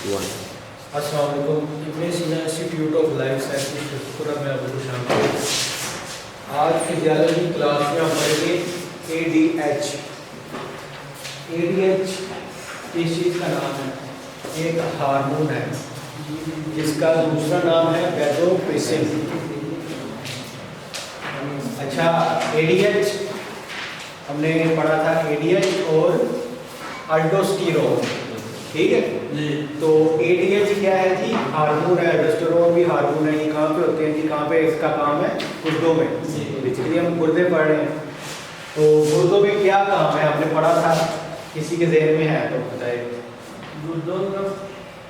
السلام علیکم. ابن سینا انسٹیٹیوٹ آف لائف سائنسز شکرہ میں ابو شامل. آج فزیالوجی کلاس میں ہم پڑھیں گے اے ڈی ایچ. اے ڈی ایچ کس چیز کا نام ہے؟ ایک ہارمون ہے جس کا دوسرا نام ہے ویزوپریسن. اچھا, اے ڈی ایچ ہم نے پڑھا تھا اے ڈی ایچ اور الڈوسٹیرون. ٹھیک ہے جی. تو اے ڈی ایچ کیا ہے جی؟ ہارمون ہے. الڈوسٹیرون بھی ہارمون ہے. یہ کہاں پہ ہوتے ہیں جی؟ کہاں پہ اس کا کام ہے؟ گردوں میں. بیسیکلی ہم گردے پڑھ رہے ہیں. تو گردوں میں کیا کام ہے ہم نے پڑھا تھا, کسی کے ذہن میں ہے تو بتائے. گردوں کا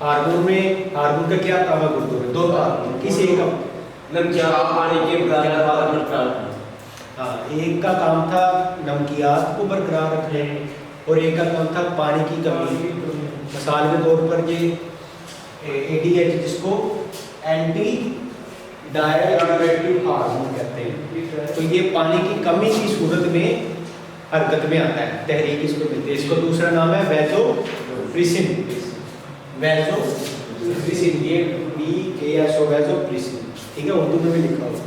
ہارمون میں, ہارمون کا کیا کام ہے گردوں میں؟ دو کام. کسی ایک ہاں, ایک کا کام تھا نمکیات کو برقرار رکھنے اور ایک کا کام تھا پانی کی کمی. مثال کے طور پر یہ اے ڈی ایچ جس کو اینٹی ڈائریٹو ہارمون کہتے ہیں, تو یہ پانی کی کمی کی صورت میں حرکت میں آتا ہے, تحریک اس کو ملتی ہے. اس کو دوسرا نام ہے ویزوپریسن. ویزوپریسن, یہ VASO ویزوپریسن. ٹھیک ہے, اردو میں بھی لکھا ہوا.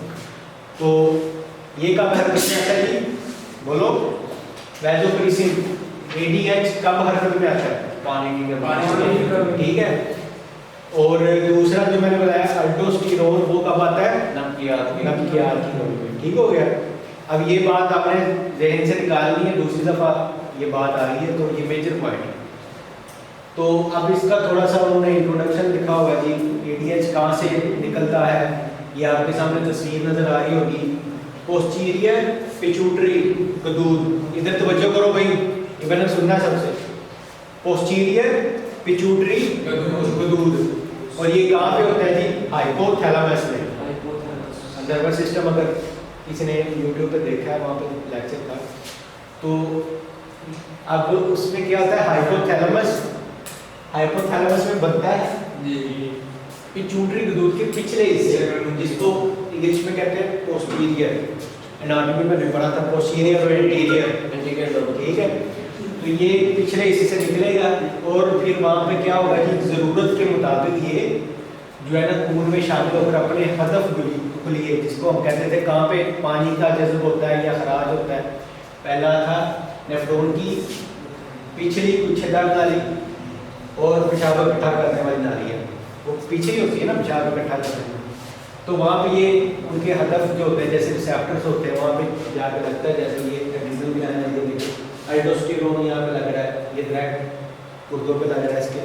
تو یہ کب حرکت میں آتا ہے جی؟ بولو. ویزوپریسن. اے ڈی ایچ کب حرکت میں آتا ہے؟ پانی کی کمی. ٹھیک ہے. اور دوسرا جو میں نے بتایا الڈوسٹیرون, وہ کب آتا ہے؟ نمکیات کی کمی میں. ٹھیک ہو گیا. اب یہ بات آپ نے ذہن سے نکالنی ہے, دوسری دفعہ یہ بات آ رہی ہے تو یہ میجر پوائنٹ ہے. تو اب اس کا تھوڑا سا انہوں نے انٹروڈکشن لکھا ہوگا جی. اے ڈی ایچ کہاں سے نکلتا ہے یہ آپ کے سامنے تصویر نظر آ رہی ہوگی. پوسٹیریئر پیچوٹری غدود. ادھر توجہ کرو بھائی, یہ میں نے سننا سب سے. پوسٹیریئر پیچوٹری غدود, اور یہ کہاں پہ ہوتا ہے جی؟ ہائپو تھیلامس میں. نروس سسٹم اگر کسی نے یوٹیوب پہ دیکھا ہے, وہاں پہ لیکچر تھا. تو اب اس میں کیا ہوتا ہے؟ ہائپو تھیلامس. ہائپو تھیلامس میں بنتا ہے پیچوٹری غدود کے پچھلے حصے, جس کو انگلش میں کہتے ہیں پوسٹیریئر. اناٹومی میں نے پڑھا تھا پوسٹیریئر اور انٹیریئر. ٹھیک ہے. تو یہ پچھلے حصے سے نکلے گا اور پھر وہاں پہ کیا ہوگا کہ ضرورت کے مطابق یہ جو ہے نا خون میں شامل ہو کر اپنے ہدف کلیے, جس کو ہم کہتے تھے کہاں پہ پانی کا جذب ہوتا ہے یا خراج ہوتا ہے. پہلا تھا نیفرون کی پچھلی گچھیدار نالی اور پیشاب اکٹھا کرنے والی نالی ہے, وہ پیچھے ہی ہوتی ہے نا پیشاب اکٹھا کرنے میں. تو وہاں پہ یہ ان کے ہدف جو ہوتے ہیں جیسے ریسیپٹرس ہوتے ہیں, وہاں پہ جا کے لگتا ہے. جیسے یہ ایڈرینل گلینڈ ہے, یہ الڈوسٹیرون یہاں پہ لگ رہا ہے, یہ ڈائریکٹ گردوں پہ لگ رہا ہے. اس کے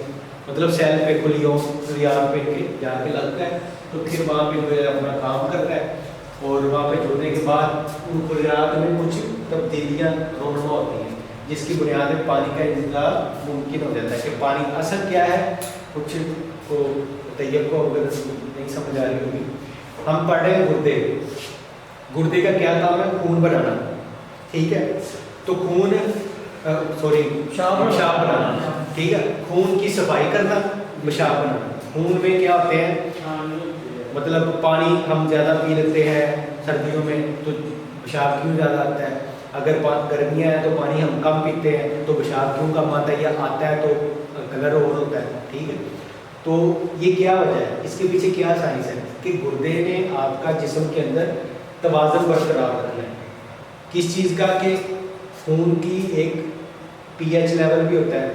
مطلب سیل پہ کلیوں ریار پہ جا کے لگتا ہے. تو پھر وہاں پہ جو ہے اپنا کام کرتا ہے, اور وہاں پہ جڑنے کے بعد ان کلیات میں کچھ تبدیلیاں رونما ہوتی ہیں, جس کی بنیاد میں پانی کا انتقال ممکن ہو جاتا ہے. کہ پانی اصل کیا ہے, کچھ کو طیب کو اگر نہیں سمجھ آ رہی ہوگی. ہم پڑھ رہے ہیں گردے. گردے کا کیا کام ہے؟ خون بنانا. ٹھیک ہے. تو خون پیشاب بنانا. ٹھیک ہے. خون کی صفائی کرنا, پیشاب بنانا. خون میں کیا ہوتے ہیں, مطلب پانی ہم زیادہ پی لیتے ہیں سردیوں میں تو پیشاب کیوں زیادہ آتا ہے. اگر گرمیاں ہیں تو پانی ہم کم پیتے ہیں تو پیشاب کیوں کم آتا ہے, یا آتا ہے تو کلر اور ہوتا ہے. ٹھیک ہے. تو یہ کیا وجہ ہے, اس کے پیچھے کیا سائنس ہے کہ گردے نے آپ کا جسم کے اندر توازن برقرار رکھنا ہے. کس چیز کا؟ کہ خون کی ایک پی ایچ لیول بھی ہوتا ہے,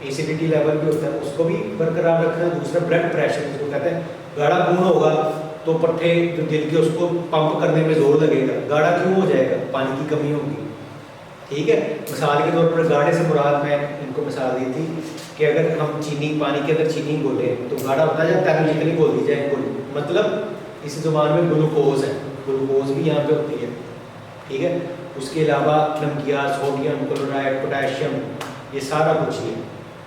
ایسیڈیٹی لیول بھی ہوتا ہے, اس کو بھی برقرار رکھنا ہے. دوسرا بلڈ پریشر, جس کو کہتے ہیں گاڑھا خون ہوگا تو پٹھے جو دل کے اس کو پمپ کرنے میں زور لگے گا. گاڑھا کیوں ہو جائے گا؟ پانی کی کمی ہوگی. ٹھیک ہے. مثال کے طور پر گاڑھے سے مراد میں ان کو مثال دی تھی کہ اگر ہم چینی, پانی کے اندر چینی گھولیں تو گاڑھا ہوتا جاتا ہے, جتنی گھول دی جائے گھول. مطلب اس زبان میں گلوکوز ہے, گلوکوز بھی یہاں پہ ہوتی ہے. ٹھیک ہے. اس کے علاوہ نمکیات, سوڈیم کلورائڈ, پوٹاشیم, یہ سارا کچھ ہے.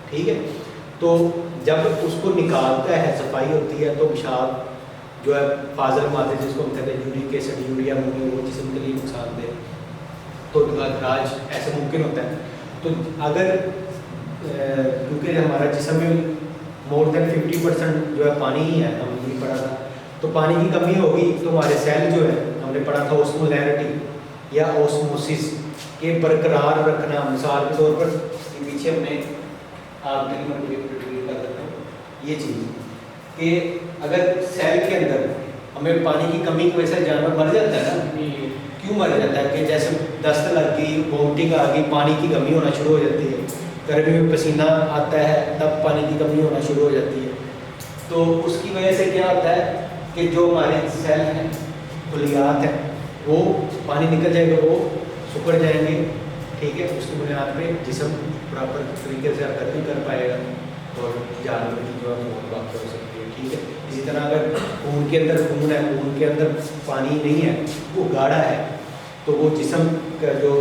ٹھیک ہے. تو جب اس کو نکالتا ہے, صفائی ہوتی ہے, تو پیشاب جو ہے فاضل مادے جس کو ہم کہتے ہیں یورک ایسڈ, یوریا مونی, وہ جسم کے لیے نقصان دہ, تو اخراج ایسے ممکن ہوتا ہے. تو اگر کیونکہ ہمارا جسم میں مور دین 50% جو ہے پانی ہی ہے, ہم نے پڑھا تھا, تو پانی کی کمی ہوگی تو ہمارے سیل جو ہے ہم نے پڑھا تھا اوسمولیرٹی یا اوسموسس کے برقرار رکھنا. مثال کے طور پر پیچھے ہم نے آپ کے لیے کر دیتا ہوں. یہ چیز کہ اگر سیل کے اندر ہمیں پانی کی کمی کی وجہ سے جانور مر جاتا ہے نا، کیوں مر جاتا ہے کہ جیسے دست لگ گئی، وومٹنگ آ گئی، پانی کی کمی ہونا شروع ہو جاتی ہے، گرمی میں پسینہ آتا ہے تب پانی کی کمی ہونا شروع ہو جاتی ہے. تو اس کی وجہ سے کیا ہوتا ہے کہ جو ہمارے سیل ہیں، خلیات ہیں، وہ پانی نکل جائے گا، وہ سکڑ جائیں گے. ٹھیک ہے، اس کی بنیاد پہ جسم پراپر طریقے سے حرکت نہیں کر پائے گا اور جانور کی جو ہے موت واقع ہو سکتی ہے. ٹھیک ہے، اسی طرح اگر خون کے اندر خون ہے، خون کے اندر پانی نہیں ہے، وہ گاڑھا ہے، تو وہ جسم کا جو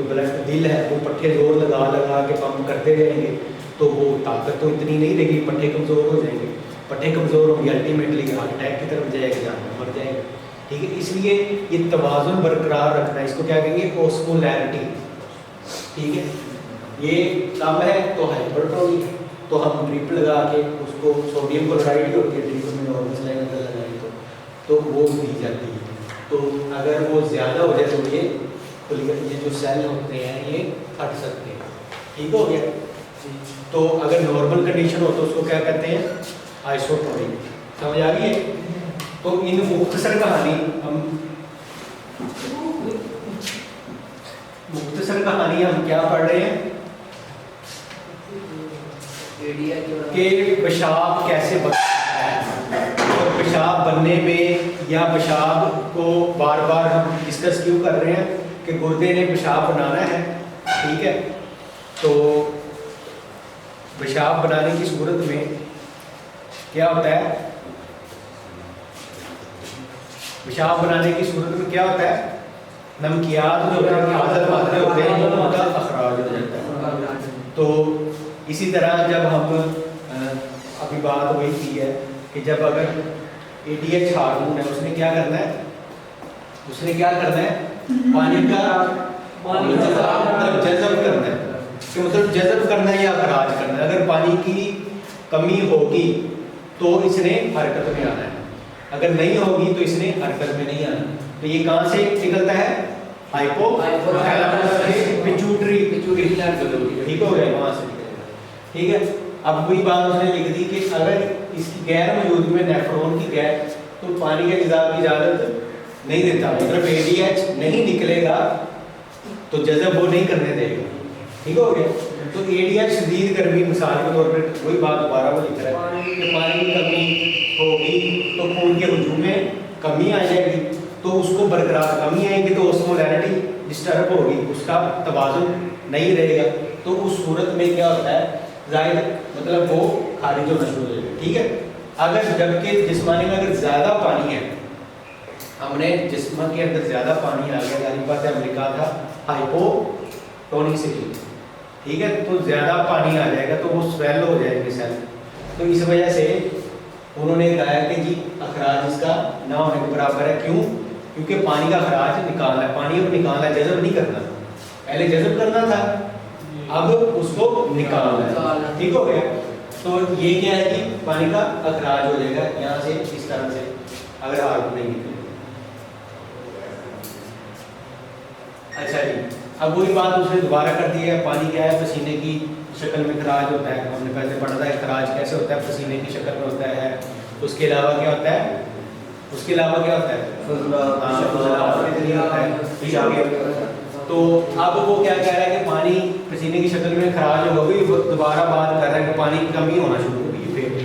بلڈ دل ہے وہ پٹھے زور لگا لگا کے پمپ کرتے رہیں گے، تو وہ طاقت تو اتنی نہیں رہے گی، پٹھے کمزور ہو جائیں گے. پٹھے کمزور ہوں گے، الٹیمیٹلی ہارٹ اٹیک کی طرف جائے گا، جانور مر جائے گا. ٹھیک ہے، اس لیے یہ توازن برقرار رکھنا ہے، اس کو کیا کہیں گے؟ اوسمولیرٹی. ٹھیک ہے، یہ کم ہے تو ہائپرٹروفی، تو ہم ڈرپ لگا کے اس کو سوڈیم کلورائڈ ہوتی ہے ڈرپ میں نارمل سلائن اگر لگائیں تو وہ دی جاتی ہے. تو اگر وہ زیادہ ہو جائے تو یہ جو سیل ہوتے ہیں یہ پھٹ سکتے ہیں. ٹھیک ہو گیا. تو اگر نارمل کنڈیشن ہو تو اس کو کیا کہتے ہیں؟ آئسوٹروفی. سمجھ آ گئی ہے؟ تو ان مختصر کہانی ہم کیا پڑھ رہے ہیں کہ پیشاب کیسے بنتا ہے، اور پیشاب بننے میں یا پیشاب کو بار بار ہم ڈسکس کیوں کر رہے ہیں کہ گردے نے پیشاب بنانا ہے. ٹھیک ہے، تو پیشاب بنانے کی صورت میں کیا ہوتا ہے؟ پیشاب بنانے کی صورت میں کیا ہوتا ہے؟ نمکیات جو ہوتے ہیں، حاضر مادے ہوتے ہیں، ان کا اخراج ہو جاتا ہے. تو اسی طرح جب ہم ابھی بات ہوئی تھی ہے کہ جب اگر ADH ہارمون ہے، اس نے کیا کرنا ہے؟ پانی کا جذب کرنا ہے. کہ مطلب جذب کرنا ہے یا اخراج کرنا ہے. اگر پانی کی کمی ہوگی تو اس نے حرکت میں آنا ہے، اگر نہیں ہوگی تو اس نے حرکت میں نہیں آنا. تو یہ کہاں سے نکلتا ہے؟ ہائپو پیچوٹری. ٹھیک ہو گیا، وہاں سے. ٹھیک ہے، اب وہی بات اس نے لکھ دی کہ اگر اس کی غیر موجودگی میں نیفرون کی غیر تو پانی کے نظام کی اجازت نہیں دیتا، مطلب ADH نہیں نکلے گا تو جذب وہ نہیں کرنے دے گا. ٹھیک ہو گیا. تو ADH شدید گرمی مثال کے طور پر وہی بات دوبارہ وہ لکھ رہا ہے کہ پانی کی کمی ہوگی تو خون کے ہجوم میں کمی آ جائے گی، تو اس کو برقرار کمی آئے گی تو اوسمولیرٹی ڈسٹرب ہوگی، اس کا توازن نہیں رہے گا. تو اس صورت میں کیا ہوتا ہے؟ ظاہر مطلب وہ خارج ہونا شروع ہو جائے گا. ٹھیک ہے، اگر جبکہ جسمانی میں اگر زیادہ پانی ہے، ہم نے جسم کے اندر زیادہ پانی آ گیا، ظاہر بات ہے ہم نے کہا تھا ہائپوٹونیسٹی. ٹھیک ہے، تو زیادہ پانی آ جائے گا تو وہ سویل ہو جائیں گے سیل. تو اس وجہ سے انہوں نے کہا کہ جی اخراج اس کا نہ ہونے کے برابر ہے. کیوں؟ کیونکہ پانی کا اخراج نکالنا ہے، پانی اب نکالنا ہے، جذب نہیں کرنا. پہلے جذب کرنا تھا، اب اس کو نکالنا ہے. ٹھیک ہو گیا. تو یہ کیا ہے کہ پانی کا اخراج ہو جائے گا یہاں سے اس طرح سے اگر آگ نہیں نکلے. اچھا جی، اب وہی بات اس نے دوبارہ کر دی ہے. پانی کیا ہے؟ پسینے کی شکل میں خراج ہوتا ہے. ہم نے پہلے پڑھا تھا خراج کیسے ہوتا ہے، پسینے کی شکل میں ہوتا ہے. اس کے علاوہ کیا ہوتا ہے؟ تو اب وہ کیا کہہ رہا ہے کہ پانی پسینے کی شکل میں خراج ہوگی. دوبارہ بات کر رہا ہے کہ پانی کی کمی ہونا شروع ہوگی پھر.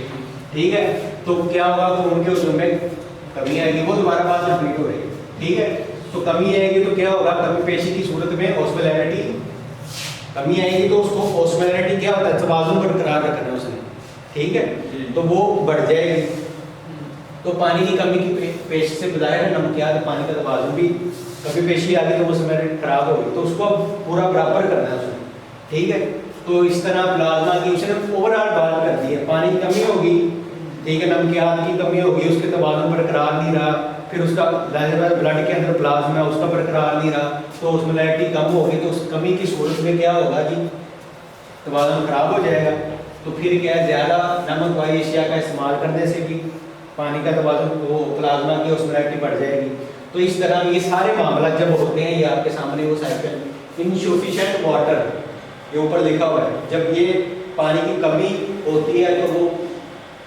ٹھیک ہے، تو کیا ہوگا؟ خون کے حجم میں کمی آئے گی. وہ دوبارہ بات رپیٹ ہو رہی ہے. ٹھیک ہے، تو کمی آئے گی تو کیا ہوگا؟ کمی پیشی کی صورت میں اوسمولیرٹی کمی آئے گی، تو اس کو اوسمولیرٹی کیا ہوتا ہے؟ توازن برقرار رکھنا ہے اس نے. ٹھیک ہے، تو وہ بڑھ جائے گی. تو پانی کی کمی کی پیش سے بظاہر نمکیات پانی کا توازن بھی کمی پیشی آ گئی تو وہ اوسمولیرٹی خراب ہو گئی. تو اس کو پورا برابر کرنا ہے اس نے. ٹھیک ہے، تو اس طرح پلازما کی اس نے اوور آل بات کر دی ہے. پانی کی کمی ہوگی، ٹھیک ہے، نمکیات کی کمی ہوگی، اس کے توازن برقرار نہیں رہا. پھر اس کا بلڈ کے اندر پلازما ہے، اس کا برقرار نہیں رہا، تو اوسمولیرٹی کم ہوگی. تو اس کمی کی صورت میں کیا ہوگا جی؟ توازن خراب ہو جائے گا. تو پھر کیا ہے؟ زیادہ نمک والی اشیاء کا استعمال کرنے سے بھی پانی کا توازن، وہ پلازما کی اوسمولیرٹی بڑھ جائے گی. تو اس طرح یہ سارے معاملات جب ہوتے ہیں، یہ آپ کے سامنے وہ سائیکل انسفیشینٹ واٹر یہ اوپر لکھا ہوا ہے. جب یہ پانی کی کمی ہوتی ہے تو وہ